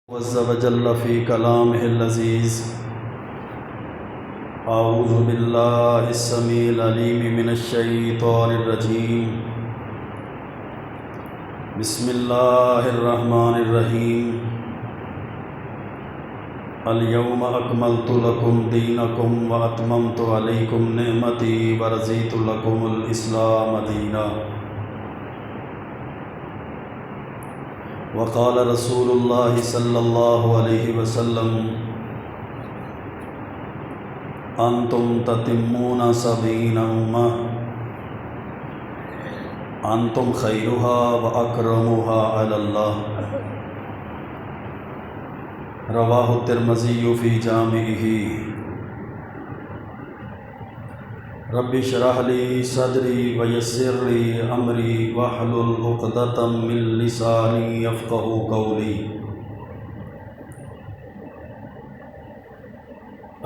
عز وجل في كلامه اللذيذ. أعوذ بالله السميع العليم من الشيطان الرجيم. بسم الله الرحمن الرحيم. اليوم أكملت لكم دينكم وأتممت عليكم نعمتي ورضيت لكم الإسلام دينا. وقال رسول الله صلى الله عليه وسلم: أنتم تتمون 70 أمة، أنتم خيرها وأكرمها على الله. رواه الترمذي في جامعه. رب اشرح لي صدري ويسر لي أمري واحلل عقدة من لساني يفقهوا قولي.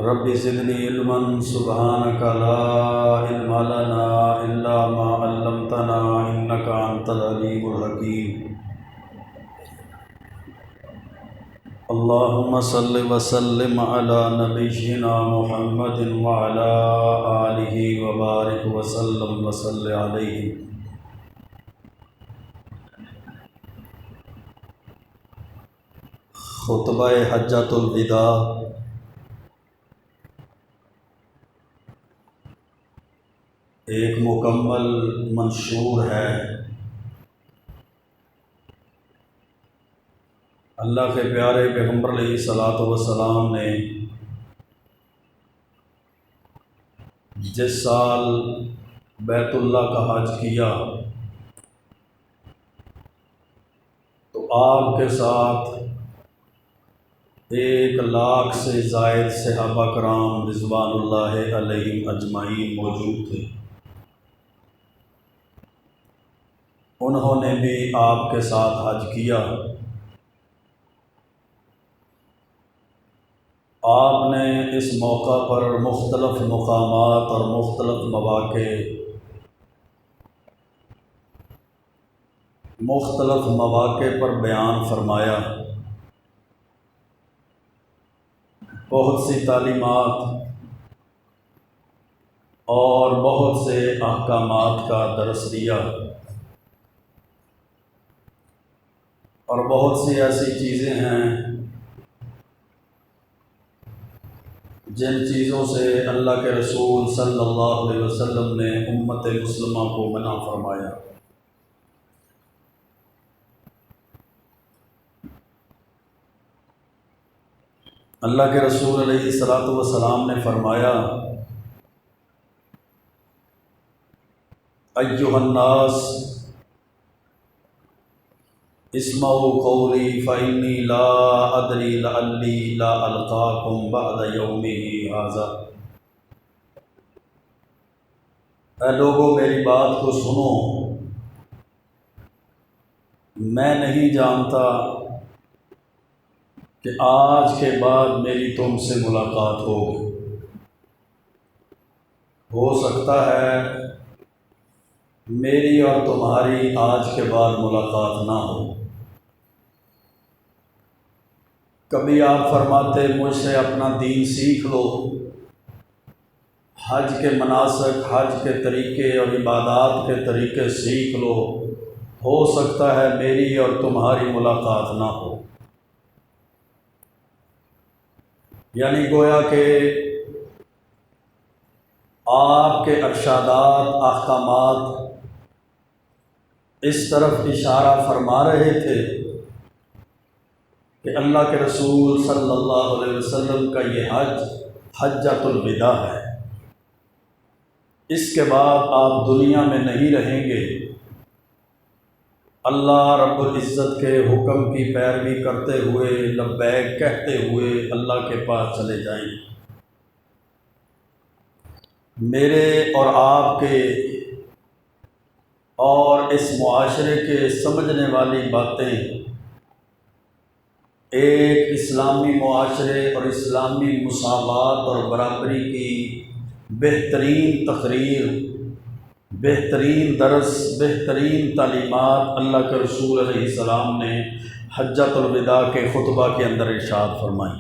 رب زدني علما سبحانك لا علم لنا إلا ما علمتنا إنك أنت العليم الحكيم. اللهم صل وسلم على نبينا محمد وعلى آله وبارك وسلم وصل عليه. خطبہ حجۃ الوداع ایک مکمل منشور ہے. اللہ کے پیارے پیغمبر علیہ الصلاۃ والسلام نے جس سال بیت اللہ کا حج کیا تو آپ کے ساتھ 1,00,000 سے زائد صحابہ کرام رضوان اللہ علیہم اجمعین موجود تھے. انہوں نے بھی آپ کے ساتھ حج کیا. آپ نے اس موقع پر مختلف مقامات اور مختلف مواقع پر بیان فرمایا. بہت سی تعلیمات اور بہت سے احکامات کا درس دیا اور بہت سی ایسی چیزیں ہیں جن چیزوں سے اللہ کے رسول صلی اللہ علیہ وسلم نے امت مسلمہ کو منع فرمایا. اللہ کے رسول علیہ الصلاۃ والسلام نے فرمایا: ایھا الناس اسمعوا قولی فإنی لا ادری لعلی لا القاکم بعد یومی ھذا. اے لوگو میری بات کو سنو، میں نہیں جانتا کہ آج کے بعد میری تم سے ملاقات ہوگی. ہو سکتا ہے میری اور تمہاری آج کے بعد ملاقات نہ ہو. کبھی آپ فرماتے مجھ سے اپنا دین سیکھ لو، حج کے مناسک، حج کے طریقے اور عبادات کے طریقے سیکھ لو، ہو سکتا ہے میری اور تمہاری ملاقات نہ ہو. یعنی گویا کہ آپ کے ارشادات، احکامات اس طرف اشارہ فرما رہے تھے کہ اللہ کے رسول صلی اللہ علیہ وسلم کا یہ حج حجۃ الوداع ہے. اس کے بعد آپ دنیا میں نہیں رہیں گے. اللہ رب العزت کے حکم کی پیروی کرتے ہوئے، لبیک کہتے ہوئے اللہ کے پاس چلے جائیں. میرے اور آپ کے اور اس معاشرے کے سمجھنے والی باتیں ایک اسلامی معاشرے اور اسلامی مساوات اور برابری کی بہترین تقریر بہترین درس، بہترین تعلیمات اللہ کے رسول علیہ السلام نے حجۃ الوداع کے خطبہ کے اندر ارشاد فرمائی۔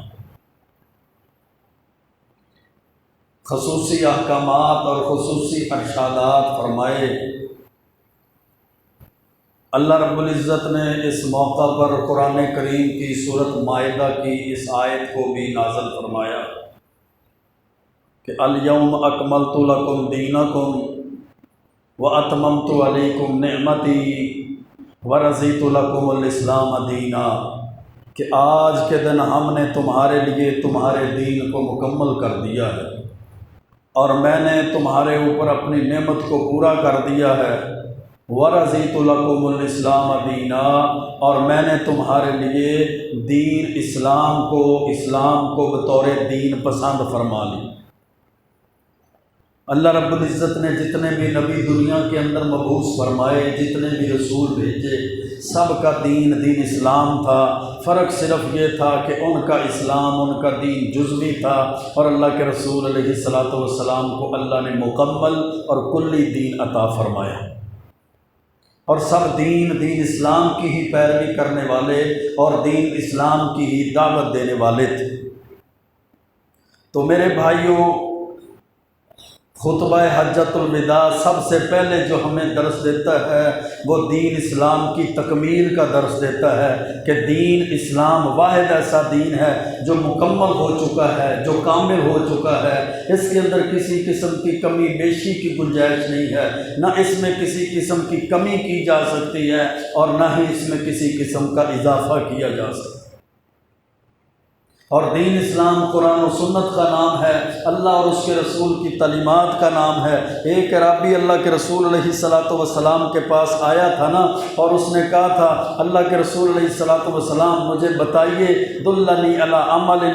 خصوصی احکامات اور خصوصی ارشادات فرمائے۔ اللہ رب العزت نے اس موقع پر قرآن کریم کی سورۃ مائدہ کی اس آیت کو بھی نازل فرمایا کہ الیوم اکملت لکم دینکم واتممت علیکم نعمتی ورضیت لکم الاسلام دینا، کہ آج کے دن ہم نے تمہارے لیے تمہارے دین کو مکمل کر دیا ہے اور میں نے تمہارے اوپر اپنی نعمت کو پورا کر دیا ہے۔ وَرَضِيتُ لَكُمُ الْإِسْلَامَ دِينًا، اور میں نے تمہارے لیے دین اسلام کو بطور دین پسند فرما لی۔ اللہ رب العزت نے جتنے بھی نبی دنیا کے اندر مبعوث فرمائے، جتنے بھی رسول بھیجے، سب کا دین اسلام تھا۔ فرق صرف یہ تھا کہ ان کا اسلام، ان کا دین جزوی تھا، اور اللہ کے رسول علیہ الصلاۃ والسلام کو اللہ نے مکمل اور کلی دین عطا فرمایا، اور سب دین اسلام کی ہی پیروی کرنے والے اور دین اسلام کی ہی دعوت دینے والے تھے۔ تو میرے بھائیوں، خطبہ حجۃ الوداع سب سے پہلے جو ہمیں درس دیتا ہے وہ دین اسلام کی تکمیل کا درس دیتا ہے کہ دین اسلام واحد ایسا دین ہے جو مکمل ہو چکا ہے، جو کامل ہو چکا ہے۔ اس کے اندر کسی قسم کی کمی بیشی کی گنجائش نہیں ہے، نہ اس میں کسی قسم کی کمی کی جا سکتی ہے اور نہ ہی اس میں کسی قسم کا اضافہ کیا جا سکتا ہے۔ اور دین اسلام قرآن و سنت کا نام ہے، اللہ اور اس کے رسول کی تعلیمات کا نام ہے۔ ایک عرابی اللہ کے رسول علیہ الصلاۃ والسلام کے پاس آیا تھا نا، اور اس نے کہا تھا اللہ کے رسول علیہ الصلاۃ والسلام مجھے بتائیے دلنی علی عمل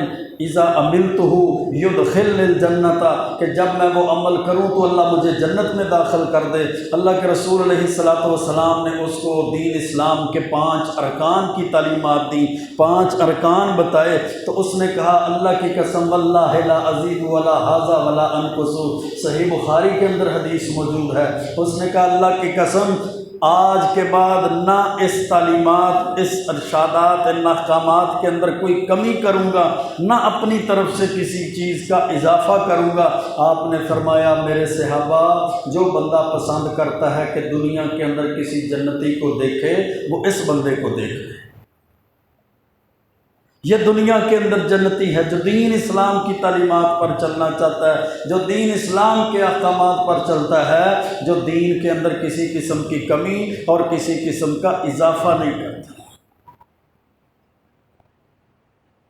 اذا عملتہ یدخلنی الجنۃ، کہ جب میں وہ عمل کروں تو اللہ مجھے جنت میں داخل کر دے۔ اللہ کے رسول علیہ الصلاۃ والسلام نے اس کو دین اسلام کے 5 ارکان کی تعلیمات دی، 5 ارکان بتائے۔ تو اس نے کہا اللہ کی قسم واللہ لا ازید ولا ھذا ولا انقص، صحیح بخاری کے اندر حدیث موجود ہے۔ اس نے کہا اللہ کی قسم آج کے بعد نہ اس تعلیمات، اس ارشادات، ان احکامات کے اندر کوئی کمی کروں گا، نہ اپنی طرف سے کسی چیز کا اضافہ کروں گا۔ آپ نے فرمایا میرے صحابہ، جو بندہ پسند کرتا ہے کہ دنیا کے اندر کسی جنتی کو دیکھے وہ اس بندے کو دیکھے۔ یہ دنیا کے اندر جنتی ہے جو دین اسلام کی تعلیمات پر چلنا چاہتا ہے، جو دین اسلام کے احکامات پر چلتا ہے، جو دین کے اندر کسی قسم کی کمی اور کسی قسم کا اضافہ نہیں کرتا۔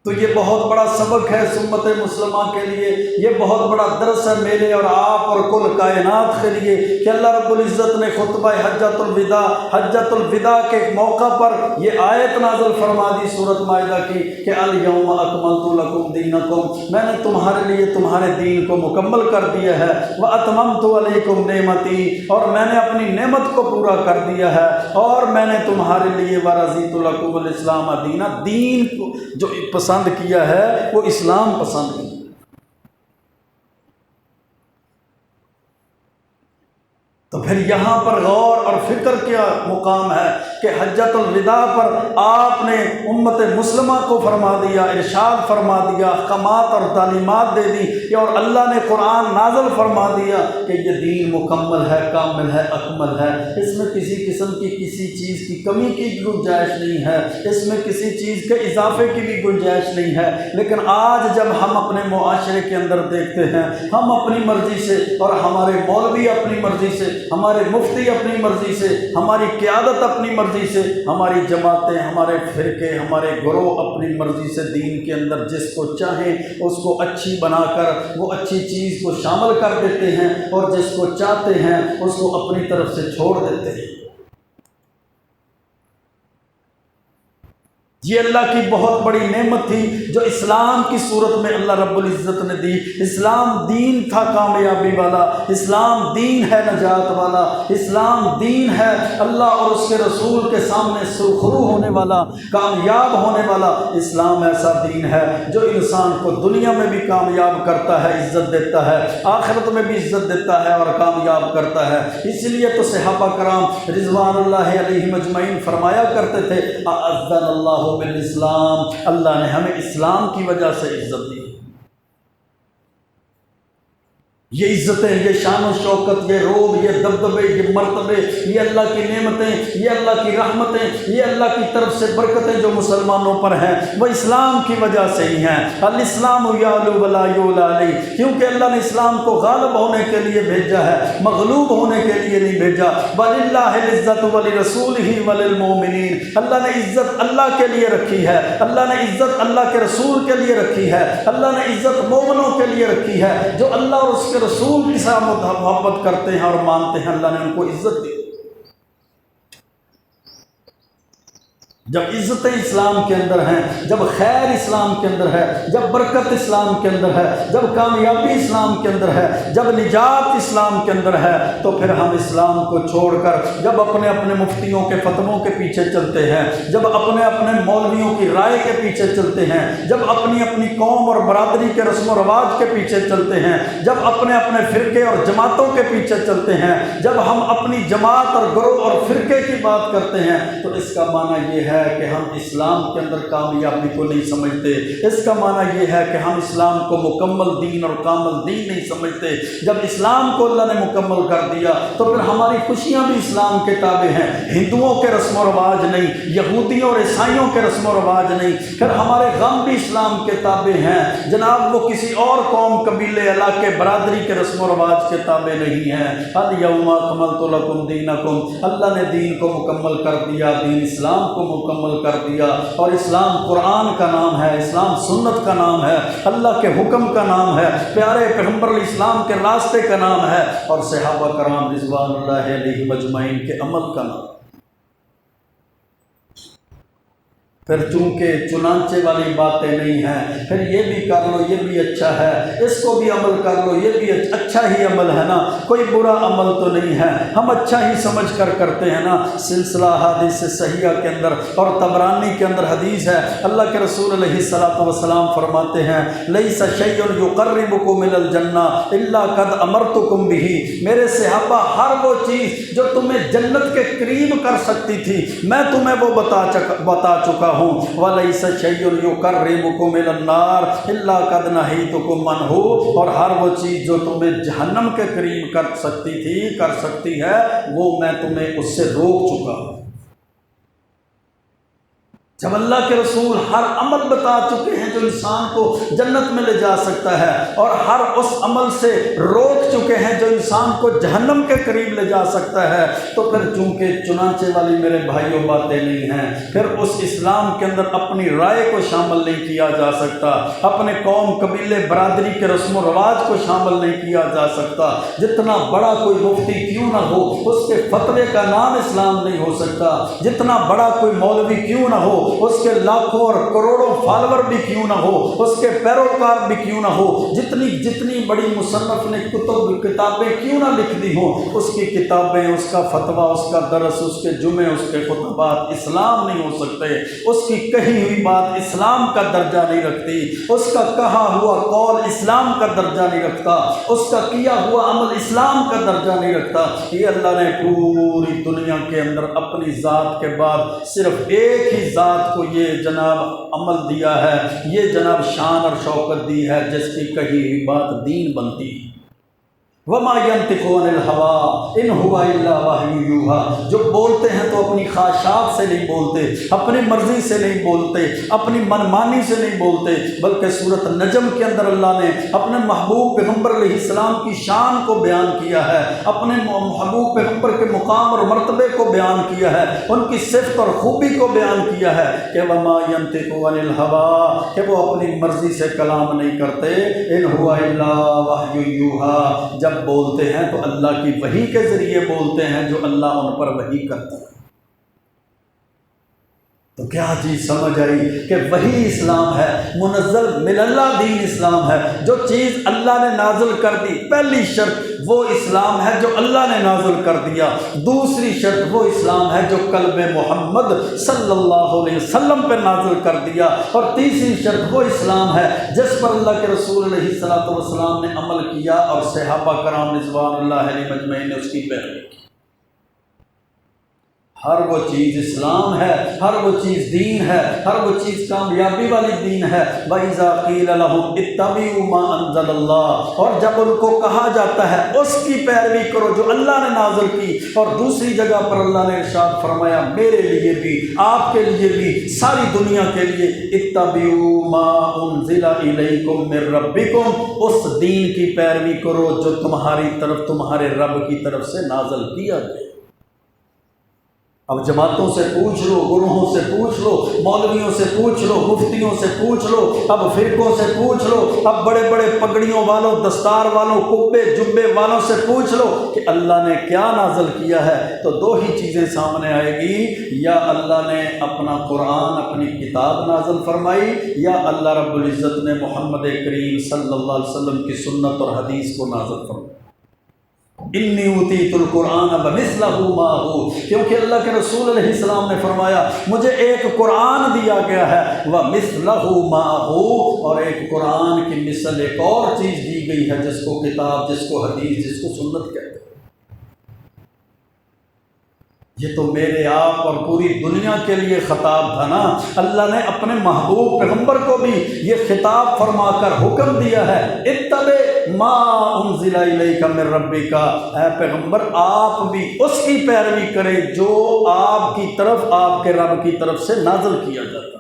تو یہ بہت بڑا سبق ہے امت مسلمہ کے لیے، یہ بہت بڑا درس ہے میرے اور آپ اور کل کائنات کے لیے کہ اللہ رب العزت نے خطبہ حجۃ الوداع کے موقع پر یہ آیت نازل فرما دی سورۃ مائدہ کی کہ الیوم اکملت لکم دینکم، میں نے تمہارے لیے تمہارے دین کو مکمل کر دیا ہے، واتممت علیکم نعمتی، اور میں نے اپنی نعمت کو پورا کر دیا ہے، اور میں نے تمہارے لیے ورضیت لکم الاسلام دینا، دین کو جو پسند کیا ہے وہ اسلام پسند کیا۔ تو پھر یہاں پر غور اور فکر کیا مقام ہے کہ حجۃ الوداع پر آپ نے امت مسلمہ کو فرما دیا، ارشاد فرما دیا، احکامات اور تعلیمات دے دی، اور اللہ نے قرآن نازل فرما دیا کہ یہ دین مکمل ہے، کامل ہے، اکمل ہے، اس میں کسی قسم کی کسی چیز کی کمی کی گنجائش نہیں ہے، اس میں کسی چیز کے اضافے کی بھی گنجائش نہیں ہے۔ لیکن آج جب ہم اپنے معاشرے کے اندر دیکھتے ہیں، ہم اپنی مرضی سے اور ہمارے مولوی اپنی مرضی سے، ہمارے مفتی اپنی مرضی سے، ہماری قیادت اپنی مرضی سے، ہماری جماعتیں، ہمارے فرقے، ہمارے گروہ اپنی مرضی سے دین کے اندر جس کو چاہیں اس کو اچھی بنا کر وہ اچھی چیز کو شامل کر دیتے ہیں، اور جس کو چاہتے ہیں اس کو اپنی طرف سے چھوڑ دیتے ہیں۔ یہ اللہ کی بہت بڑی نعمت تھی جو اسلام کی صورت میں اللہ رب العزت نے دی۔ اسلام دین تھا کامیابی والا، اسلام دین ہے نجات والا، اسلام دین ہے اللہ اور اس کے رسول کے سامنے سرخرو ہونے والا، کامیاب ہونے والا۔ اسلام ایسا دین ہے جو انسان کو دنیا میں بھی کامیاب کرتا ہے، عزت دیتا ہے، آخرت میں بھی عزت دیتا ہے اور کامیاب کرتا ہے۔ اس لیے تو صحابہ کرام رضوان اللہ علیہم اجمعین فرمایا کرتے تھے اعزنا اللہ بالاسلام، اللہ نے ہمیں اسلام کی وجہ سے عزت دی۔ یہ عزتیں، یہ شان و شوکت، یہ روب، یہ دبدبے، یہ مرتبے، یہ اللہ کی نعمتیں، یہ اللہ کی رحمتیں، یہ اللہ کی طرف سے برکتیں جو مسلمانوں پر ہیں وہ اسلام کی وجہ سے ہی ہیں۔ الاسلام یعلو ولا یعلی علیہ، کیونکہ اللہ نے اسلام کو غالب ہونے کے لیے بھیجا ہے، مغلوب ہونے کے لیے نہیں بھیجا۔ وللہ العزت ولرسولہ وللمؤمنین، اللہ نے عزت اللہ کے لیے رکھی ہے، اللہ نے عزت اللہ کے رسول کے لیے رکھی ہے، اللہ نے عزت مومنوں کے لیے رکھی ہے جو اللہ اور اس کے رسول کے ساتھ محبت کرتے ہیں اور مانتے ہیں، اللہ نے ان کو عزت دی۔ جب عزتیں اسلام کے اندر ہیں، جب خیر اسلام کے اندر ہے، جب برکت اسلام کے اندر ہے، جب کامیابی اسلام کے اندر ہے، جب نجات اسلام کے اندر ہے، تو پھر ہم اسلام کو چھوڑ کر جب اپنے اپنے مفتیوں کے فتووں کے پیچھے چلتے ہیں، جب اپنے اپنے مولویوں کی رائے کے پیچھے چلتے ہیں، جب اپنی اپنی قوم اور برادری کے رسم و رواج کے پیچھے چلتے ہیں، جب اپنے اپنے فرقے اور جماعتوں کے پیچھے چلتے ہیں، جب ہم اپنی جماعت اور گروہ اور فرقے کی بات کرتے ہیں، تو اس کا معنی یہ ہے کہ ہم اسلام کے اندر کامیابی کو نہیں سمجھتے۔ اس کا معنی یہ ہے کہ ہم اسلام کو مکمل دین اور کامل دین نہیں سمجھتے۔ جب اسلام کو اللہ نے مکمل کر دیا تو پھر ہماری خوشیاں بھی اسلام کے تابع ہیں، ہندوؤں کے رسم و رواج نہیں، یہودیوں اور عیسائیوں کے رسم و رواج نہیں۔ پھر ہمارے غم بھی اسلام کے تابع ہیں جناب، وہ کسی اور قوم، قبیلے، علاقے، برادری کے رسم و رواج کے تابع نہیں ہیں۔ الیوم اکملت لکم دینکم، اللہ نے دین کو مکمل کر دیا، دین اسلام کو مکمل کر دیا۔ اور اسلام قرآن کا نام ہے، اسلام سنت کا نام ہے، اللہ کے حکم کا نام ہے، پیارے پیغمبر اسلام کے راستے کا نام ہے، اور صحابہ کرام رضوان اللہ علیہم اجمعین کے عمل کا نام۔ پھر چونکہ چنانچہ والی باتیں نہیں ہیں، پھر یہ بھی کر لو یہ بھی اچھا ہے، اس کو بھی عمل کر لو یہ بھی اچھا ہی عمل ہے نا، کوئی برا عمل تو نہیں ہے، ہم اچھا ہی سمجھ کر کرتے ہیں نا۔ سلسلہ حدیث صحیحہ کے اندر اور طبرانی کے اندر حدیث ہے، اللہ کے رسول علیہ الصلوۃ والسلام فرماتے ہیں لیس شیء یقربکم الی الجنہ الا قد امرتکم بہ، میرے صحابہ ہر وہ چیز جو تمہیں جنت کے قریب کر سکتی تھی میں تمہیں وہ بتا چکا ہوں۔ وَلَيْسَ شَيْءٌ يُقَرِّبُكُمْ إِلَى النَّارِ إِلَّا قَدْ نَهَيْتُكُمْ عَنْهُ، اور ہر وہ چیز جو تمہیں جہنم کے قریب کر سکتی ہے وہ میں تمہیں اس سے روک چکا ہوں۔ جب اللہ کے رسول ہر عمل بتا چکے ہیں جو انسان کو جنت میں لے جا سکتا ہے، اور ہر اس عمل سے روک چکے ہیں جو انسان کو جہنم کے قریب لے جا سکتا ہے، تو پھر چونکہ چنانچہ والی میرے بھائیوں باتیں نہیں ہیں، پھر اس اسلام کے اندر اپنی رائے کو شامل نہیں کیا جا سکتا، اپنے قوم، قبیلے، برادری کے رسم و رواج کو شامل نہیں کیا جا سکتا۔ جتنا بڑا کوئی مفتی کیوں نہ ہو اس کے فتوے کا نام اسلام نہیں ہو سکتا، جتنا بڑا کوئی مولوی کیوں نہ ہو اس کے لاکھوں اور کروڑوں فالور بھی کیوں نہ ہو، اس کے پیروکار بھی کیوں نہ ہو، جتنی بڑی مصنف نے کتابیں کیوں نہ لکھ دی ہوں، اس کی کتابیں، اس کا فتویٰ، اس کا درس، اس کے جمعے، اس کے خطبات اسلام نہیں ہو سکتے۔ اس کی کہی ہوئی بات اسلام کا درجہ نہیں رکھتی، اس کا کہا ہوا قول اسلام کا درجہ نہیں رکھتا، اس کا کیا ہوا عمل اسلام کا درجہ نہیں رکھتا۔ یہ اللہ نے پوری دنیا کے اندر اپنی ذات کے بعد صرف ایک ہی ذات کو یہ جناب عمل دیا ہے، یہ جناب شان اور شوکت دی ہے جس کی کہی ہوئی بات دین بنتی ہے۔ وما ينطق عن الهوى ان هو الا وحی یوحی، جو بولتے ہیں تو اپنی خواہشات سے نہیں بولتے، اپنی مرضی سے نہیں بولتے، اپنی منمانی سے نہیں بولتے، بلکہ سورۃ النجم کے اندر اللہ نے اپنے محبوب پیغمبر علیہ السلام کی شان کو بیان کیا ہے، اپنے محبوب پیغمبر کے مقام اور مرتبے کو بیان کیا ہے، ان کی صفت اور خوبی کو بیان کیا ہے کہ وما ينطق عن الهوى، کہ وہ اپنی مرضی سے کلام نہیں کرتے، ان هو الا وحی یوحی، جب بولتے ہیں تو اللہ کی وحی کے ذریعے بولتے ہیں جو اللہ ان پر وحی کرتا ہے۔ تو کیا چیز سمجھ آئی کہ وہی اسلام ہے، منزل من اللہ دین اسلام ہے۔ جو چیز اللہ نے نازل کر دی، پہلی شرط وہ اسلام ہے جو اللہ نے نازل کر دیا، دوسری شرط وہ اسلام ہے جو قلب محمد صلی اللہ علیہ وسلم پہ نازل کر دیا، اور تیسری شرط وہ اسلام ہے جس پر اللہ کے رسول علیہ الصلوۃ والسلام نے عمل کیا اور صحابہ کرام رضوان اللہ علیہم اجمعین نے اس کی پیروی کی۔ ہر وہ چیز اسلام ہے، ہر وہ چیز دین ہے، ہر وہ چیز کامیابی والی دین ہے۔ وَإِذَا قِيلَ لَهُمْ اتَّبِعُوا مَا أَنزَلَ اللَّهُ، اور جب ان کو کہا جاتا ہے اس کی پیروی کرو جو اللہ نے نازل کی، اور دوسری جگہ پر اللہ نے ارشاد فرمایا میرے لیے بھی، آپ کے لیے بھی، ساری دنیا کے لیے، اتَّبِعُوا مَا أُنزِلَ إِلَيْكُم مِّن رَّبِّكُم، اس دین کی پیروی کرو جو تمہاری طرف، تمہارے رب کی طرف سے نازل کیا گیا۔ اب جماعتوں سے پوچھ لو، گروہوں سے پوچھ لو، مولویوں سے پوچھ لو، مفتیوں سے پوچھ لو، اب فرقوں سے پوچھ لو، اب بڑے بڑے پگڑیوں والوں، دستار والوں، کبے جبے والوں سے پوچھ لو کہ اللہ نے کیا نازل کیا ہے، تو دو ہی چیزیں سامنے آئے گی، یا اللہ نے اپنا قرآن، اپنی کتاب نازل فرمائی، یا اللہ رب العزت نے محمد کریم صلی اللہ علیہ وسلم کی سنت اور حدیث کو نازل فرمائی۔ انی اوتیت القرآن ومثلہ معہ، کیونکہ اللہ کے رسول علیہ السلام نے فرمایا مجھے ایک قرآن دیا گیا ہے، ومثلہ معہ، اور ایک قرآن کی مثل ایک اور چیز دی گئی ہے جس کو کتاب، جس کو حدیث، جس کو سنت کہتے ہیں۔ یہ تو میرے آپ اور پوری دنیا کے لیے خطاب تھا نا۔ اللہ نے اپنے محبوب پیغمبر کو بھی یہ خطاب فرما کر حکم دیا ہے، اتبع ما انزل الیک من ربک، اے پیغمبر آپ بھی اس کی پیروی کریں جو آپ کی طرف، آپ کے رب کی طرف سے نازل کیا جاتا ہے۔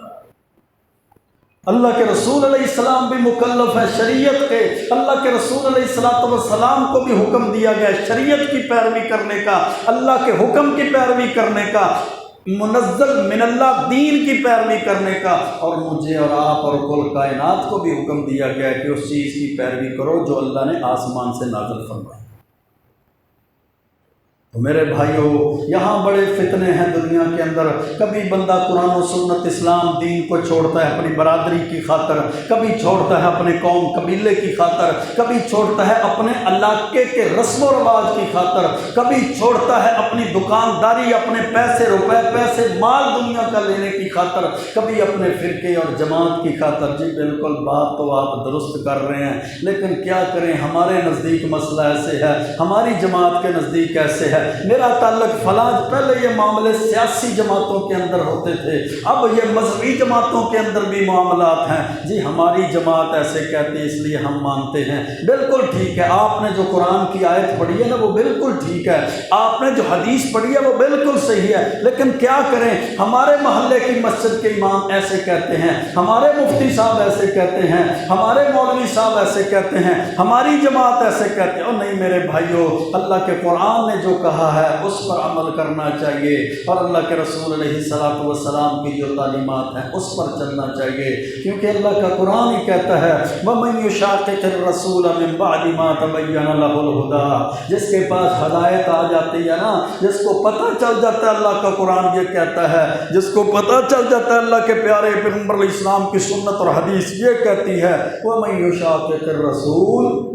اللہ کے رسول علیہ السلام بھی مکلف ہے شریعت کے، اللہ کے رسول علیہ الصلوۃ والسلام کو بھی حکم دیا گیا شریعت کی پیروی کرنے کا، اللہ کے حکم کی پیروی کرنے کا، منزل من اللہ دین کی پیروی کرنے کا، اور مجھے اور آپ اور کل کائنات کو بھی حکم دیا گیا کہ اس چیز کی پیروی کرو جو اللہ نے آسمان سے نازل فرمائی۔ تو میرے بھائیوں، یہاں بڑے فتنے ہیں دنیا کے اندر، کبھی بندہ قرآن و سنت اسلام دین کو چھوڑتا ہے اپنی برادری کی خاطر، کبھی چھوڑتا ہے اپنے قوم قبیلے کی خاطر، کبھی چھوڑتا ہے اپنے علاقے کے رسم و رواج کی خاطر، کبھی چھوڑتا ہے اپنی دکانداری، اپنے پیسے روپے، پیسے مال دنیا کا لینے کی خاطر، کبھی اپنے فرقے اور جماعت کی خاطر۔ جی بالکل بات تو آپ درست کر رہے ہیں، لیکن کیا کریں، ہمارے نزدیک مسئلہ ایسے ہے، ہماری جماعت کے نزدیک ایسے ہے، میرا تعلق فلاں، پہلے یہ معاملے سیاسی جماعتوں کے اندر ہوتے تھے، اب یہ مذہبی جماعتوں کے اندر بھی معاملات ہیں۔ جی ہماری جماعت ایسے کہتی ہے اس لیے ہم مانتے ہیں۔ بالکل ٹھیک ہے، آپ نے جو قرآن کی آیت پڑھی ہے نا وہ بالکل ٹھیک ہے، آپ نے جو حدیث پڑھی ہے وہ بالکل صحیح ہے، لیکن کیا کریں، ہمارے محلے کی مسجد کے امام ایسے کہتے ہیں، ہمارے مفتی صاحب ایسے کہتے ہیں، ہمارے مولوی صاحب ایسے کہتے ہیں، ہماری جماعت ایسے کہتے ہیں۔ اور نہیں میرے بھائیوں، اللہ کے قرآن نے جو کہا ہے اس پر عمل کرنا چاہیے، اور اللہ کے رسول علیہ الصلوۃ والسلام کی جو تعلیمات ہیں اس پر چلنا چاہیے، کیونکہ اللہ کا قرآن ہی کہتا ہے وَمَن يُشَاقِقِ الرَّسُولَ مِن بَعْدِ مَا تَبَيَّنَ لَهُ الْهُدَىٰ، جس کے پاس ہدایت آ جاتی ہے نا، جس کو پتہ چل جاتا ہے اللہ کا قرآن یہ کہتا ہے، جس کو پتہ چل جاتا ہے اللہ کے پیارے پیغمبر علیہ السلام کی سنت اور حدیث یہ کہتی ہے وَمَن يُشَاقِقِ الرَّسُولَ،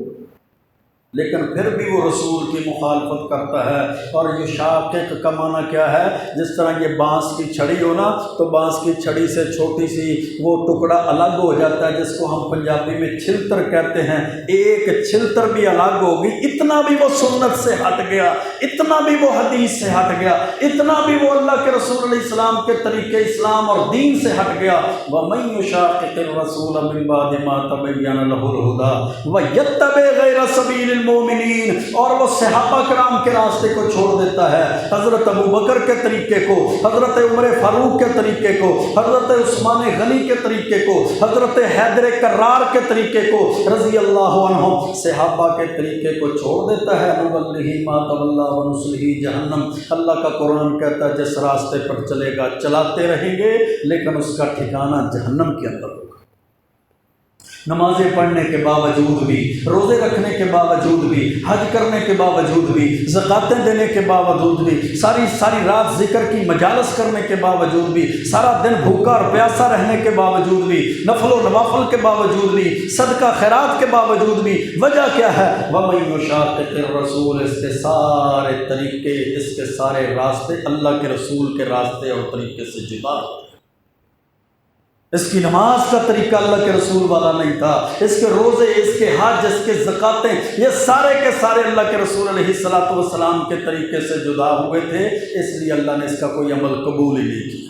لیکن پھر بھی وہ رسول کی مخالفت کرتا ہے۔ اور یشاقق کا معنی کیا ہے، جس طرح یہ بانس کی چھڑی ہو نا، تو بانس کی چھڑی سے چھوٹی سی وہ ٹکڑا الگ ہو جاتا ہے جس کو ہم پنجابی میں چھلتر کہتے ہیں، ایک چھلتر بھی الگ ہوگی، اتنا بھی وہ سنت سے ہٹ گیا، اتنا بھی وہ حدیث سے ہٹ گیا، اتنا بھی وہ اللہ کے رسول علیہ السلام کے طریقے اسلام اور دین سے ہٹ گیا۔ وَمَن يُشَاقِقِ الرَّسُولَ مِن بَعْدِ مَا تَبَيَّنَ لَهُ الْهُدَىٰ وَيَتَّبِعْ غَيْرَ سَبِيلِ المؤمنین، اور وہ صحابہ کرام کے راستے کو چھوڑ دیتا ہے، حضرت ابوبکر کے طریقے کو، حضرت عمر فاروق کے طریقے کو، حضرت عثمان غنی کے طریقے کو، حضرت حیدر کرار کے طریقے کو، رضی اللہ عنہم، صحابہ کے طریقے کو چھوڑ دیتا ہے۔ نُوَلِّهِ مَا تَوَلَّىٰ وَنُصْلِهِ جَهَنَّمَ، اللہ کا قرآن کہتا ہے جس راستے پر چلے گا چلاتے رہیں گے، لیکن اس کا ٹھکانہ جہنم کے اندر ہوگا۔ نمازیں پڑھنے کے باوجود بھی، روزے رکھنے کے باوجود بھی، حج کرنے کے باوجود بھی، زکاتیں دینے کے باوجود بھی، ساری رات ذکر کی مجالس کرنے کے باوجود بھی، سارا دن بھوکا اور پیاسا رہنے کے باوجود بھی، نفل و نوافل کے باوجود بھی، صدقہ خیرات کے باوجود بھی، وجہ کیا ہے؟ وَمَن يُشَاقِقِ الرَّسُولَ، اس کے سارے طریقے، اس کے سارے راستے اللہ کے رسول کے راستے اور طریقے سے جدا۔ اس کی نماز کا طریقہ اللہ کے رسول والا نہیں تھا، اس کے روزے، اس کے حج، اس کے زکاتیں، یہ سارے کے سارے اللہ کے رسول علیہ الصلوۃ والسلام کے طریقے سے جدا ہوئے تھے، اس لیے اللہ نے اس کا کوئی عمل قبول ہی نہیں کیا۔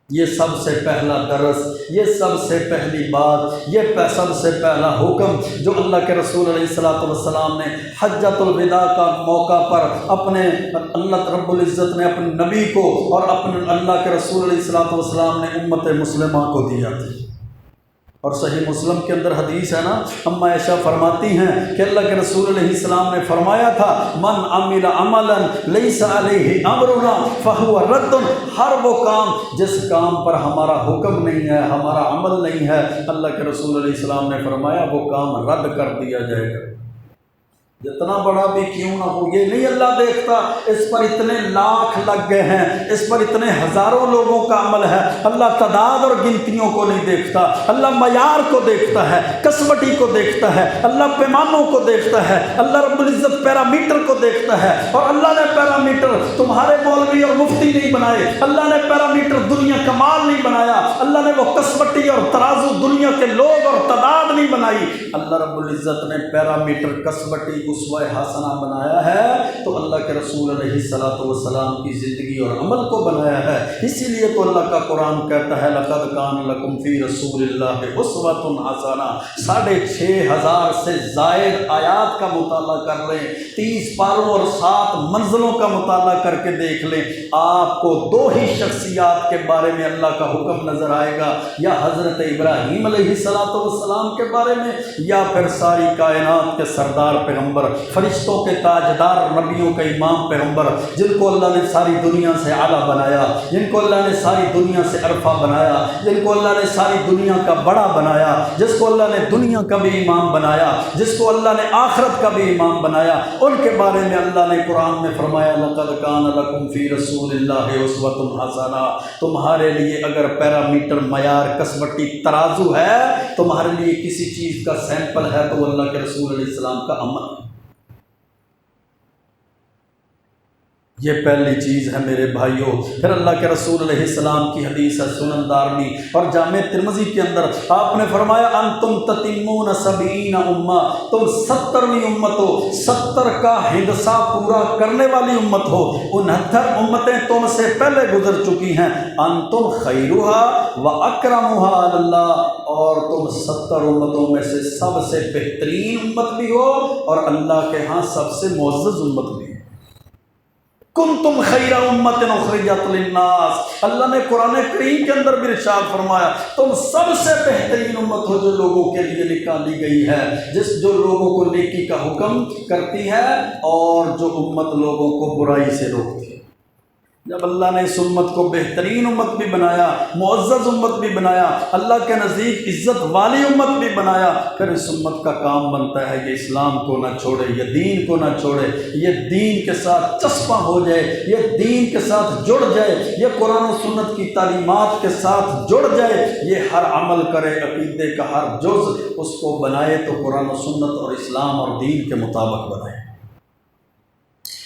یہ سب سے پہلا درس، یہ سب سے پہلی بات، یہ سب سے پہلا حکم جو اللہ کے رسول علیہ الصلوۃ والسلام نے حجۃ الوداع کا موقع پر اپنے اللہ رب العزت نے اپنے نبی کو اور اپنے اللہ کے رسول علیہ الصلوۃ والسلام نے امت مسلمہ کو دیا تھا۔ اور صحیح مسلم کے اندر حدیث ہے نا، اما عائشہ فرماتی ہیں کہ اللہ کے رسول علیہ السلام نے فرمایا تھا، من عمل عملا لیس علیہ امرنا فہو رد، ہر وہ کام جس کام پر ہمارا حکم نہیں ہے، ہمارا عمل نہیں ہے، اللہ کے رسول علیہ السلام نے فرمایا وہ کام رد کر دیا جائے گا، جتنا بڑا بھی کیوں نہ ہو۔ یہ نہیں اللہ دیکھتا اس پر اتنے لاکھ لگ گئے ہیں، اس پر اتنے ہزاروں لوگوں کا عمل ہے، اللہ تعداد اور گنتیوں کو نہیں دیکھتا، اللہ معیار کو دیکھتا ہے، کسوٹی کو دیکھتا ہے، اللہ پیمانوں کو دیکھتا ہے، اللہ رب العزت پیرامیٹر کو دیکھتا ہے۔ اور اللہ نے پیرامیٹر تمہارے مولوی اور مفتی نہیں بنائے، اللہ نے پیرامیٹر دنیا کا مال نہیں بنایا، اللہ نے وہ کسوٹی اور ترازو دنیا کے لوگ اور تعداد نہیں بنائی، اللہ رب العزت نے پیرامیٹر کسوٹی اسوہ حسنہ بنایا ہے، تو اللہ کے رسول علیہ الصلوۃ والسلام کی زندگی اور عمل کو بنایا ہے۔ اسی لیے تو اللہ کا قرآن کہتا ہے لقد کان لکم فی رسول اللہ اسوۃ حسنہ، 6500 سے زائد آیات کا مطالعہ کر لیں، 30 پاروں اور 7 منزلوں کا مطالعہ کر کے دیکھ لیں، آپ کو 2 ہی شخصیات کے بارے میں اللہ کا حکم نظر آئے گا، یا حضرت ابراہیم علیہ الصلوۃ والسلام کے بارے میں، یا پھر ساری کائنات کے سردار پیغمبر، فرشتوں کے تاجدار، نبیوں کے امام پیغمبر، جن کو اللہ نے ساری دنیا سے اعلیٰ بنایا، جن کو اللہ نے ساری دنیا سے عرفہ بنایا، جن کو اللہ نے ساری دنیا کا بڑا بنایا، جس کو اللہ نے دنیا کا بھی امام بنایا، جس کو اللہ نے آخرت کا بھی امام بنایا، ان کے بارے میں اللہ نے قرآن میں فرمایا لقد کان لکم فی رسول اللہ اسوۃ حسنہ۔ تمہارے لیے اگر پیرامیٹر، معیار، کسوٹی، ترازو ہے، تمہارے لیے کسی چیز کا سیمپل ہے تو اللہ کے رسول علیہ السلام کا عمل۔ یہ پہلی چیز ہے میرے بھائیوں۔ پھر اللہ کے رسول علیہ السلام کی حدیث ہے سنن دارمی اور جامع ترمذی کے اندر، آپ نے فرمایا انتم تتمون 70 امہ، تم 70ویں امت ہو، 70 کا ہندسہ پورا کرنے والی امت ہو، 69 امتیں تم سے پہلے گزر چکی ہیں، انتم خیرها واکرمها علی اللہ، اور تم 70 امتوں میں سے سب سے بہترین امت بھی ہو اور اللہ کے ہاں سب سے معزز امت بھی ہو۔ کنتم خیر امت اخرجت للناس، اللہ نے قرآن کریم کے اندر بھی ارشاد فرمایا تم سب سے بہترین امت ہو جو لوگوں کے لیے نکالی گئی ہے، جو لوگوں کو نیکی کا حکم کرتی ہے اور جو امت لوگوں کو برائی سے روکتی ہے۔ جب اللہ نے اس امت کو بہترین امت بھی بنایا، معزز امت بھی بنایا، اللہ کے نزدیک عزت والی امت بھی بنایا، پھر اس امت کا کام بنتا ہے کہ اسلام کو نہ چھوڑے، یہ دین کو نہ چھوڑے، یہ دین کے ساتھ چسپاں ہو جائے، یہ دین کے ساتھ جڑ جائے، یہ قرآن و سنت کی تعلیمات کے ساتھ جڑ جائے، یہ ہر عمل کرے، عقیدے کا ہر جز اس کو بنائے تو قرآن و سنت اور اسلام اور دین کے مطابق بنائے۔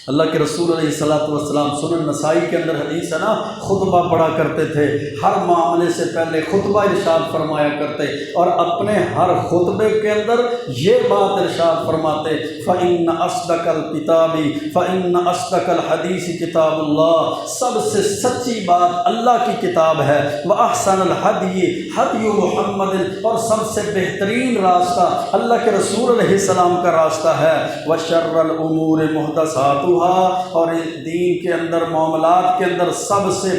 اللہ کے رسول علیہ الصلوۃ والسلام سنن نسائی کے اندر حدیث ہے نا، خطبہ پڑھا کرتے تھے، ہر معاملے سے پہلے خطبہ ارشاد فرمایا کرتے، اور اپنے ہر خطبے کے اندر یہ بات ارشاد فرماتے فَإِنَّ أَصْدَقَ الْكِتَابِ فَإِنَّ أَصْدَقَ الْحَدِيثِ کتاب اللہ، سب سے سچی بات اللہ کی کتاب ہے، وَأَحْسَنَ الْحَدْيِ حَدْيُ مُحَمَّدٍ، اور سب سے بہترین راستہ اللہ کے رسول علیہ السلام کا راستہ ہے، وَشَرَّ الْأُمُورِ مُحْدَثَاتُهَا، اور دین کے اندر معاملات کے اندر سب سے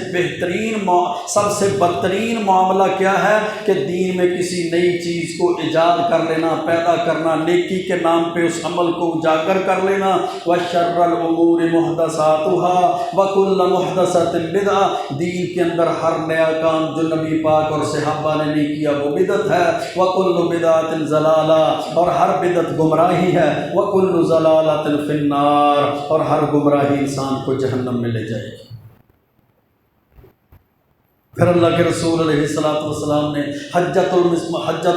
بدترین معاملہ کیا ہے کہ دین میں کسی نئی چیز کو ایجاد کر لینا، پیدا کرنا، نیکی کے نام پہ اس عمل کو اجاگر کر لینا۔ وَشَرَّ الْأُمُورِ مُحْدَثَاتُهَا وَكُلُّ مُحْدَثَةٍ بِدْعَةٌ، دین کے اندر ہر نیا کام جو نبی پاک اور صحابہ نے نہیں کیا وہ بدعت ہے۔ وَكُلُّ بِدْعَةٍ ضَلَالَةٍ، اور ہر بدعت گمراہی ہے۔ وَكُلُّ ضَلَالَةٍ فِي النَّارِ، اور ہر گمراہی انسان کو جہنم میں لے جائے گی۔ پھر اللہ کے رسول علیہ السلام نے حجۃ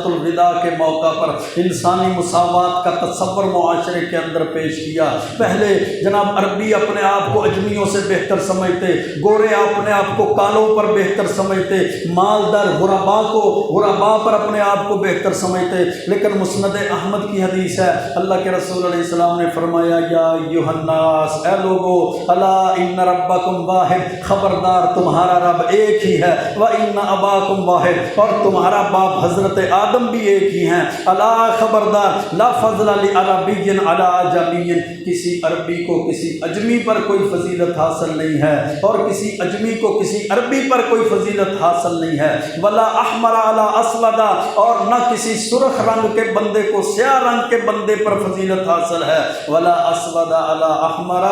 الوداع کے موقع پر انسانی مساوات کا تصور معاشرے کے اندر پیش کیا۔ پہلے جناب عربی اپنے آپ کو اجمیوں سے بہتر سمجھتے، گورے اپنے آپ کو کالوں پر بہتر سمجھتے، مالدار غربا پر اپنے آپ کو بہتر سمجھتے، لیکن مسند احمد کی حدیث ہے، اللہ کے رسول علیہ السلام نے فرمایا یا ایھا الناس، اے لوگو، الا ان ربکم واحد، خبردار تمہارا رب ایک ہی ہے، وَإِنَّ أَبَاكُمْ وَاحِدٌ، اور تمہارا باپ حضرت آدم بھی ایک ہی ہیں۔ الا خبردار، لا فضل لعربی علی اعجمی، کسی عربی کو کسی اجمی پر کوئی فضیلت حاصل نہیں ہے، اور کسی اجمی کو کسی عربی پر کوئی فضیلت حاصل نہیں ہے۔ ولا احمر علی اسود، اور نہ کسی سرخ رنگ کے بندے کو سیاہ رنگ کے بندے پر فضیلت حاصل ہے۔ ولا اسود علی احمر،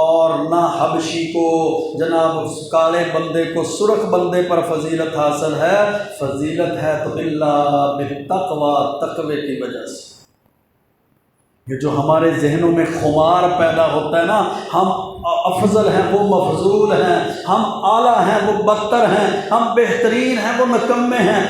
اور نہ حبشی کو جناب کالے بندے کو سرخ بندے پر فضیلت حاصل ہے۔ فضیلت ہے تو الا بالتقوی، تقوی کی وجہ سے۔ یہ جو ہمارے ذہنوں میں خمار پیدا ہوتا ہے نا، ہم افضل ہیں وہ مفضول ہیں، ہم اعلیٰ ہیں وہ بدتر ہیں، ہم بہترین ہیں وہ نکمے ہیں،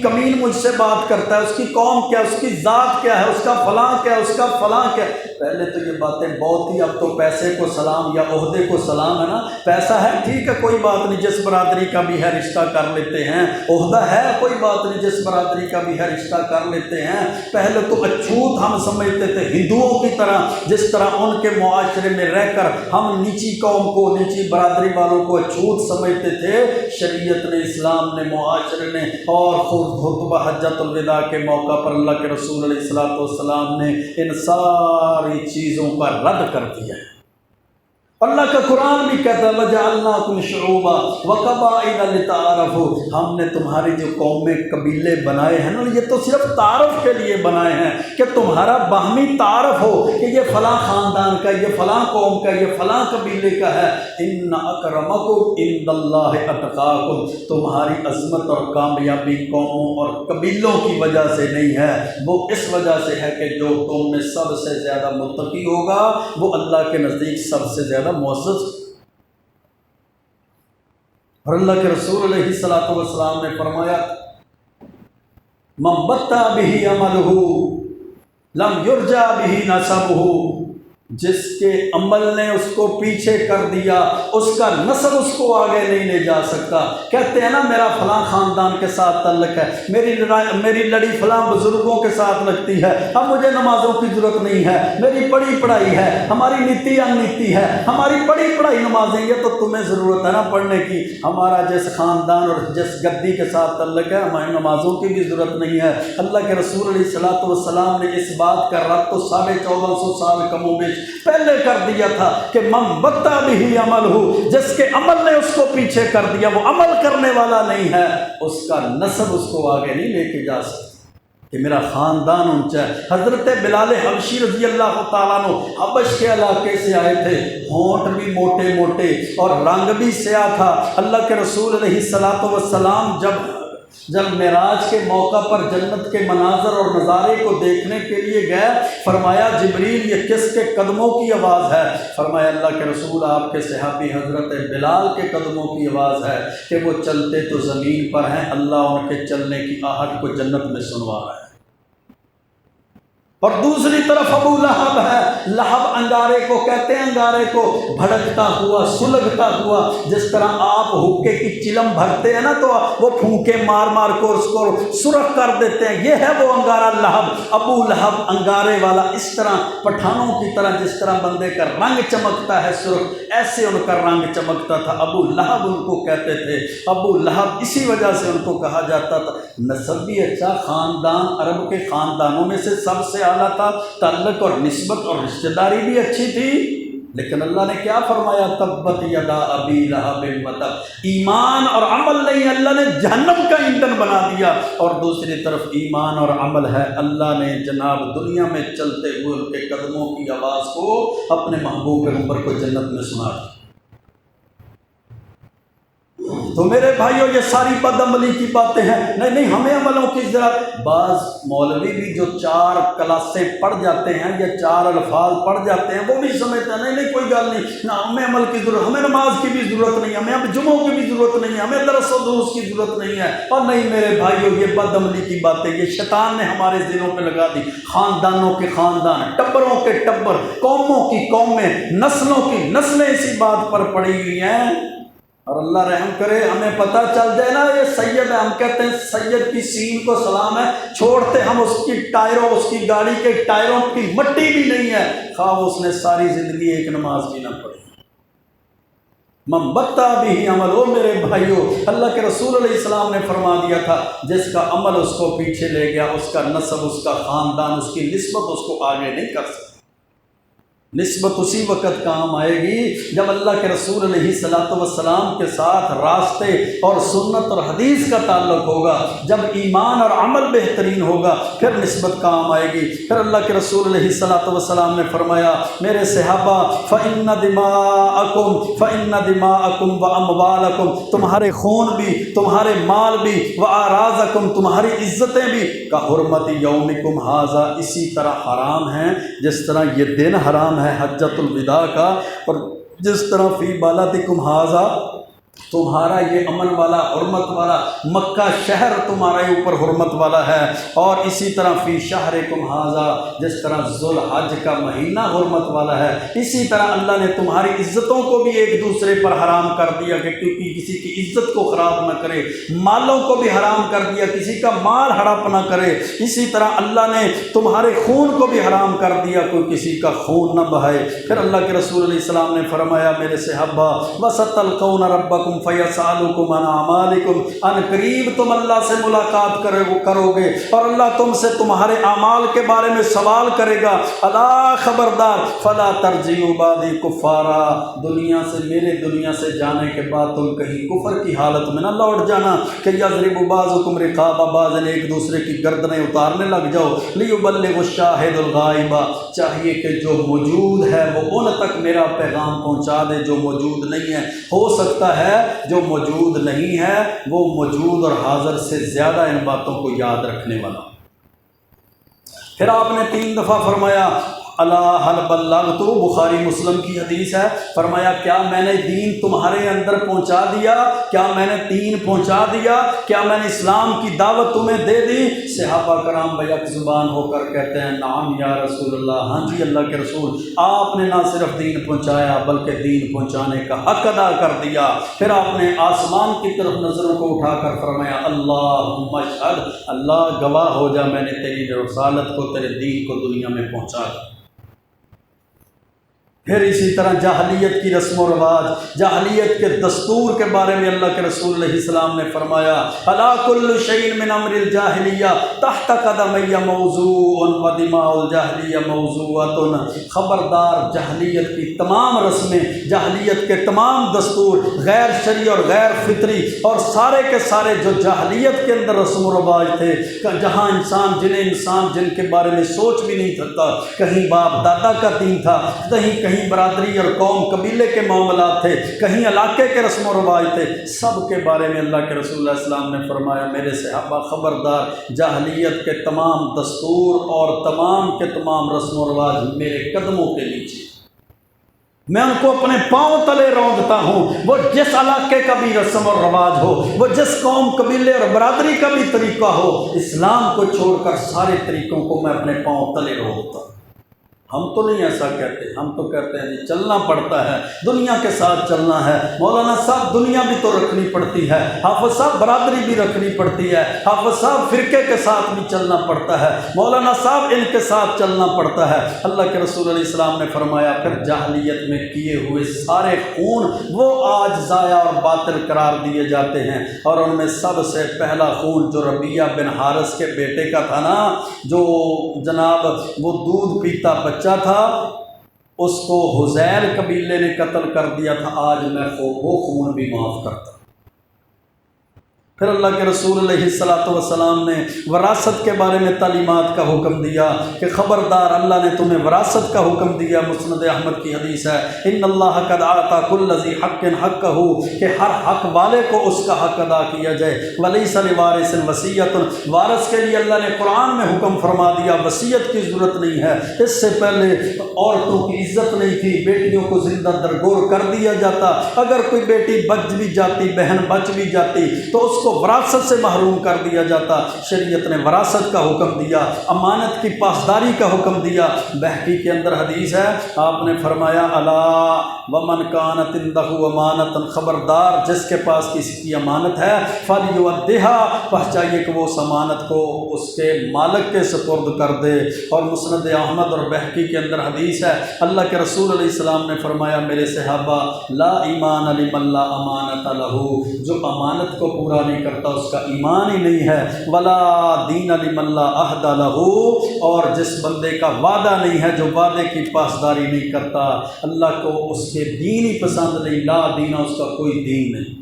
کمین مجھ سے بات کرتا ہے، اس کی قوم کیا، اس کی ذات کیا ہے، اس کا فلاں کیا ہے، اس کا فلاں کیا ہے۔ پہلے تو یہ باتیں بہت ہی، اب تو پیسے کو سلام یا عہدے کو سلام ہے نا، پیسہ ہے ٹھیک ہے کوئی بات نہیں، جس برادری کا بھی ہے رشتہ کر لیتے ہیں، عہدہ ہے کوئی بات نہیں، جس برادری کا بھی ہے رشتہ کر لیتے ہیں۔ پہلے تو اچھوت ہم سمجھتے تھے ہندوؤں کی طرح، جس طرح ان کے معاشرے میں رہ کر ہم نیچی قوم کو، نیچی برادری والوں کو اچھوت سمجھتے تھے۔ شریعت نے، اسلام نے، معاشرے نے، اور خود خطبہ حجۃ الوداع کے موقع پر اللہ کے رسول علیہ السلام نے ان ساری چیزوں کا رد کر دیا ہے۔ اللہ کا قرآن بھی کہتا ہے وَجَعَلْنَاكُمْ شُعُوبًا وَقَبَائِلَ لِتَعَارَفُوا، ہم نے تمہاری جو قومیں قبیلے بنائے ہیں نا، یہ تو صرف تعارف کے لیے بنائے ہیں کہ تمہارا باہمی تعارف ہو کہ یہ فلاں خاندان کا، یہ فلاں قوم کا، یہ فلاں قبیلے کا ہے۔ إِنَّ أَكْرَمَكُمْ عِندَ اللَّهِ أَتْقَاكُمْ، تمہاری عظمت اور کامیابی قوموں اور قبیلوں کی وجہ سے نہیں ہے، وہ اس وجہ سے ہے کہ جو تم میں سب سے زیادہ متقی ہوگا وہ اللہ کے نزدیک سب سے زیادہ معزز۔ اور اللہ کے رسول علیہ السلام نے فرمایا من بطأ به عمله لم یرجع به نسبه، جس کے عمل نے اس کو پیچھے کر دیا اس کا نسب اس کو آگے نہیں لے جا سکتا۔ کہتے ہیں نا میرا فلاں خاندان کے ساتھ تعلق ہے، میری لڑی فلاں بزرگوں کے ساتھ لگتی ہے، اب مجھے نمازوں کی ضرورت نہیں ہے، میری بڑی پڑھائی ہے، ہماری نیتی انیتی ہے، ہماری بڑی پڑھائی نمازیں، یہ تو تمہیں ضرورت ہے نا پڑھنے کی، ہمارا جس خاندان اور جس گدی کے ساتھ تعلق ہے ہماری نمازوں کی بھی ضرورت نہیں ہے۔ اللہ کے رسول علیہ السلام نے اس بات کا رد تو 1450 سال کم و بیش پہلے کر دیا تھا کہ من بطأ به عملہ، جس کے عمل نے اس کو پیچھے کر دیا، وہ عمل کرنے والا نہیں ہے، اس کا نسب اس کو آگے نہیں لے کے جا سکتا کہ میرا خاندان اونچا ہے۔ حضرت بلال حبشی رضی اللہ تعالیٰ عنہ حبش کے علاقے سے آئے تھے، ہونٹ بھی موٹے موٹے اور رنگ بھی سیاہ تھا۔ اللہ کے رسول علیہ السلام جب معراج کے موقع پر جنت کے مناظر اور نظارے کو دیکھنے کے لیے گئے، فرمایا جبریل یہ کس کے قدموں کی آواز ہے؟ فرمایا اللہ کے رسول آپ کے صحابی حضرت بلال کے قدموں کی آواز ہے کہ وہ چلتے تو زمین پر ہیں، اللہ ان کے چلنے کی آہٹ کو جنت میں سنوا رہا ہے۔ اور دوسری طرف ابو لہب ہے، لہب انگارے کو کہتے ہیں، انگارے کو بھڑکتا ہوا، سلگتا ہوا، جس طرح آپ حکے کی چلم بھرتے ہیں نا تو وہ پھونکے مار مار کو اس کو سرخ کر دیتے ہیں، یہ ہے وہ انگارہ لہب، ابو لہب انگارے والا۔ اس طرح پٹھانوں کی طرح جس طرح بندے کا رنگ چمکتا ہے سرخ، ایسے ان کا رنگ چمکتا تھا، ابو لہب ان کو کہتے تھے۔ ابو لہب اسی وجہ سے ان کو کہا جاتا تھا، نسب بھی اچھا، خاندان عرب کے خاندانوں میں سے سب سے اعلیٰ تھا، تعلق اور نسبت اور رشتہ داری بھی اچھی تھی، لیکن اللہ نے کیا فرمایا؟ تبت یدا ابی لہب وتب، ایمان اور عمل نہیں، اللہ نے جہنم کا ایندھن بنا دیا، اور دوسری طرف ایمان اور عمل ہے، اللہ نے جناب دنیا میں چلتے ہوئے ان کے قدموں کی آواز کو اپنے محبوب پیغمبر کو جنت میں سنا دیا۔ تو میرے بھائیوں یہ ساری بد عملی کی باتیں ہیں، نہیں ہمیں عملوں کی ضرورت۔ بعض مولوی بھی جو 4 کلاسیں پڑھ جاتے ہیں یا 4 الفاظ پڑھ جاتے ہیں وہ بھی سمجھتے ہیں نہیں کوئی گل نہیں، نہ ہمیں عمل کی ضرورت، ہمیں نماز کی بھی ضرورت نہیں، ہمیں اب جمعوں کی بھی ضرورت نہیں ہے، ہمیں درس و دروس کی ضرورت نہیں ہے۔ اور نہیں میرے بھائیوں یہ بد عملی کی باتیں یہ شیطان نے ہمارے دلوں پہ لگا دی، خاندانوں کے خاندان، ٹبروں کے ٹبر، قوموں کی قومیں، نسلوں کی نسلیں اسی بات پر پڑی ہوئی ہیں۔ اور اللہ رحم کرے ہمیں پتہ چل جائے نا یہ سید ہے، ہم کہتے ہیں سید کی سین کو سلام ہے، چھوڑتے ہم اس کی ٹائروں، اس کی گاڑی کے ٹائروں کی مٹی بھی نہیں ہے، خواہ اس نے ساری زندگی ایک نماز بھی نہ پڑھی۔ من بطا بھی عمل، او میرے بھائیوں اللہ کے رسول علیہ السلام نے فرما دیا تھا جس کا عمل اس کو پیچھے لے گیا، اس کا نسب، اس کا خاندان، اس کی نسبت اس کو آگے نہیں کر سکتا۔ نسبت اسی وقت کام آئے گی جب اللہ کے رسول علیہ السلام کے ساتھ راستے اور سنت اور حدیث کا تعلق ہوگا، جب ایمان اور عمل بہترین ہوگا پھر نسبت کام آئے گی۔ پھر اللہ کے رسول علیہ السلام نے فرمایا میرے صحابہ فَإِنَّ دِمَاءَكُمْ وَأَمْوَالَكُمْ، تمہارے خون بھی، تمہارے مال بھی، وَأَعْرَاضَكُمْ، تمہاری عزتیں بھی، كَحُرْمَةِ يَوْمِكُمْ هَذَا، اسی طرح حرام ہیں جس طرح یہ دن حرام ہے حجۃ الوداع کا، اور جس طرح فی بالاتکم ھذا، تمہارا یہ امن والا حرمت والا مکہ شہر تمہارے اوپر حرمت والا ہے، اور اسی طرح فی شہرکم ھذا، جس طرح ذوالحج کا مہینہ حرمت والا ہے، اسی طرح اللہ نے تمہاری عزتوں کو بھی ایک دوسرے پر حرام کر دیا کہ کیونکہ کسی کی عزت کو خراب نہ کرے، مالوں کو بھی حرام کر دیا کسی کا مال ہڑپ نہ کرے، اسی طرح اللہ نے تمہارے خون کو بھی حرام کر دیا کوئی کسی کا خون نہ بہائے۔ پھر اللہ کے رسول علیہ السلام نے فرمایا میرے صحابہ وَسَتَلْقَوْنَ رَبَّكُمْ فَيَسْأَلُكُمْ عَنْ أَعْمَالِكُمْ، ان قریب تم اللہ سے ملاقات کرو گے اور اللہ تم سے تمہارے اعمال کے بارے میں سوال کرے گا۔ الا خبردار فَلَا تَرْجِعُوا بَعْدِي كُفَّارًا، دنیا سے جانے کے بعد تم کہیں کفر کی حالت میں نہ لوٹ جانا کہ یضرب بعضکم رقاب بعض، ایک دوسرے کی گردنیں اتارنے لگ جاؤ۔ لیبلغ الشاہد الغائب، چاہیے کہ جو موجود ہے وہ ان تک میرا پیغام پہنچا دے جو موجود نہیں ہے۔ ہو سکتا ہے جو موجود نہیں ہے وہ موجود اور حاضر سے زیادہ ان باتوں کو یاد رکھنے والا۔ پھر آپ نے 3 دفعہ فرمایا الا هل بلغت، بخاری مسلم کی حدیث ہے، فرمایا کیا میں نے دین تمہارے اندر پہنچا دیا، کیا میں نے دین پہنچا دیا، کیا میں نے اسلام کی دعوت تمہیں دے دی؟ صحابہ کرام بیک زبان ہو کر کہتے ہیں نعم یا رسول اللہ، ہاں جی اللہ کے رسول، آپ نے نہ صرف دین پہنچایا بلکہ دین پہنچانے کا حق ادا کر دیا۔ پھر آپ نے آسمان کی طرف نظروں کو اٹھا کر فرمایا اللہم اشہد، اللہ گواہ ہو جا میں نے تیری رسالت کو، تیرے دین کو دنیا میں پہنچا دیا۔ پھر اسی طرح جاہلیت کی رسم و رواج، جاہلیت کے دستور کے بارے میں اللہ کے رسول علیہ السلام نے فرمایا الا کل شیء من امر الجاہلیہ تحت قدمی موضوع ودماء الجاہلیہ موضوعۃ، خبردار جاہلیت کی تمام رسمیں، جاہلیت کے تمام دستور غیر شرعی اور غیر فطری اور سارے کے سارے جو جاہلیت کے اندر رسم و رواج تھے، جہاں انسان جن کے بارے میں سوچ بھی نہیں سکتا، کہیں باپ دادا کا دین تھا، کہیں برادری اور قوم قبیلے کے معاملات تھے، کہیں علاقے کے رسم و رواج تھے، سب کے بارے میں اللہ کے رسول اللہ علیہ السلام نے فرمایا میرے صحابہ خبردار جاہلیت کے تمام دستور اور تمام کے تمام رسم و رواج میرے قدموں کے نیچے، میں ان کو اپنے پاؤں تلے روندتا ہوں۔ وہ جس علاقے کا بھی رسم اور رواج ہو، وہ جس قوم قبیلے اور برادری کا بھی طریقہ ہو، اسلام کو چھوڑ کر سارے طریقوں کو میں اپنے پاؤں تلے روندتا ہوں۔ ہم تو نہیں ایسا کہتے، ہم تو کہتے ہیں جی چلنا پڑتا ہے، دنیا کے ساتھ چلنا ہے، مولانا صاحب دنیا بھی تو رکھنی پڑتی ہے، حافظ صاحب برادری بھی رکھنی پڑتی ہے، حافظ صاحب فرقے کے ساتھ بھی چلنا پڑتا ہے، مولانا صاحب ان کے ساتھ چلنا پڑتا ہے۔ اللہ کے رسول علیہ السلام نے فرمایا پھر جاہلیت میں کیے ہوئے سارے خون وہ آج ضائع اور باطل قرار دیے جاتے ہیں، اور ان میں سب سے پہلا خون جو ربیعہ بن حارث کے بیٹے کا تھا نا، جو جناب وہ دودھ پیتا بچہ تھا، اس کو حذیل قبیلے نے قتل کر دیا تھا، آج میں وہ خون بھی معاف کرتا۔ پھر اللہ کے رسول علیہ السلام نے وراثت کے بارے میں تعلیمات کا حکم دیا کہ خبردار، اللہ نے تمہیں وراثت کا حکم دیا۔ مسند احمد کی حدیث ہے، ان اللہ قد اعطى كل ذی حق حقہ، کہ ہر حق والے کو اس کا حق ادا کیا جائے۔ ولیس لوارث وصیۃ، وارث کے لیے اللہ نے قرآن میں حکم فرما دیا وصیت کی ضرورت نہیں ہے۔ اس سے پہلے عورتوں کی عزت نہیں تھی، بیٹیوں کو زندہ درگور کر دیا جاتا، اگر کوئی بیٹی بچ بھی جاتی، بہن بچ بھی جاتی تو اس کو وراثت سے محروم کر دیا جاتا۔ شریعت نے وراثت کا حکم دیا، امانت کی پاسداری کا حکم دیا۔ بہقی کے اندر حدیث ہے، آپ نے فرمایا الا ومن کانت عنده امانۃ، خبردار جس کے پاس کسی کی امانت ہے فلیؤدھها، پس چاہیے کہ وہ اس امانت کو اس کے مالک کے سپرد کر دے۔ اور مسند احمد اور بہقی کے اندر حدیث ہے، اللہ کے رسول علیہ السلام نے فرمایا میرے صحابہ، لا ایمان لمن لا امانۃ لہ، جو امانت کو پورا نہیں کرتا اس کا ایمان ہی نہیں ہے۔ ولا دین لمن لا عہد لہ، اور جس بندے کا وعدہ نہیں ہے، جو وعدے کی پاسداری نہیں کرتا، اللہ کو اس کے دین ہی پسند نہیں، لا دین، اس کا کوئی دین نہیں۔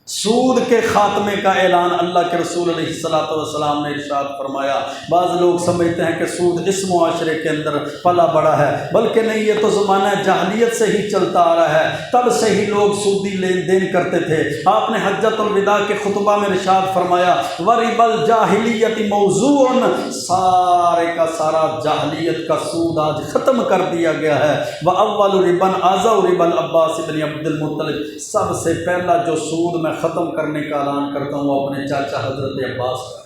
سود کے خاتمے کا اعلان اللہ کے رسول علیہ السلام نے ارشاد فرمایا۔ بعض لوگ سمجھتے ہیں کہ سود اس معاشرے کے اندر پلا بڑا ہے، بلکہ نہیں، یہ تو زمانہ جاہلیت سے ہی چلتا آ رہا ہے، تب سے ہی لوگ سودی لین دین کرتے تھے۔ آپ نے حجۃ الوداع کے خطبہ میں ارشاد فرمایا وَرِبَ الْجَاهِلِيَّةِ مَوْضُوعٌ، سارے کا سارا جاہلیت کا سود آج ختم کر دیا گیا ہے۔ وَأَوَّلُ رِبًا أَعْظَمُ رِبَ الْعَبَّاسِ بن عبد المطلب، سب سے پہلا جو سود میں ختم کرنے کا اعلان کرتا ہوں وہ اپنے چاچا حضرت عباس کا۔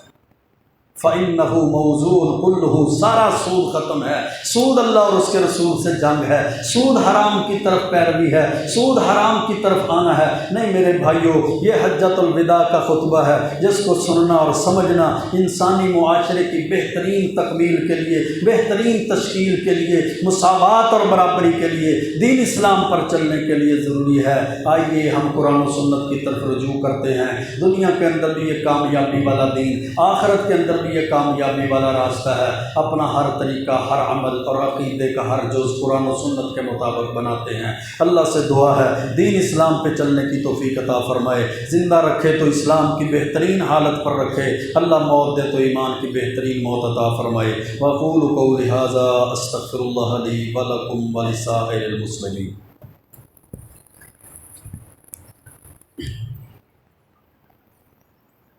فَإِنَّهُ مَوْضُوعٌ كُلُّهُ، سارا سود ختم ہے۔ سود اللہ اور اس کے رسول سے جنگ ہے، سود حرام کی طرف پیروی ہے، سود حرام کی طرف آنا ہے۔ نہیں میرے بھائیوں، یہ حجۃ الوداع کا خطبہ ہے جس کو سننا اور سمجھنا انسانی معاشرے کی بہترین تکمیل کے لیے، بہترین تشکیل کے لیے، مساوات اور برابری کے لیے، دین اسلام پر چلنے کے لیے ضروری ہے۔ آئیے ہم قرآن و سنت کی طرف رجوع کرتے ہیں۔ دنیا کے اندر بھی یہ کامیابی والا دین، آخرت کے اندر یہ کامیابی والا راستہ ہے۔ اپنا ہر طریقہ، ہر عمل اور عقیدے کا ہر جز قرآن و سنت کے مطابق بناتے ہیں۔ اللہ سے دعا ہے دین اسلام پہ چلنے کی توفیق عطا فرمائے، زندہ رکھے تو اسلام کی بہترین حالت پر رکھے، اللہ موت دے تو ایمان کی بہترین موت عطا فرمائے۔ وَأَقُولُ قَوْلِي هَٰذَا أَسْتَغْفِرُ اللَّهَ لِي وَلَكُمْ وَلِسَائِرِ الْمُسْلِمِينَ۔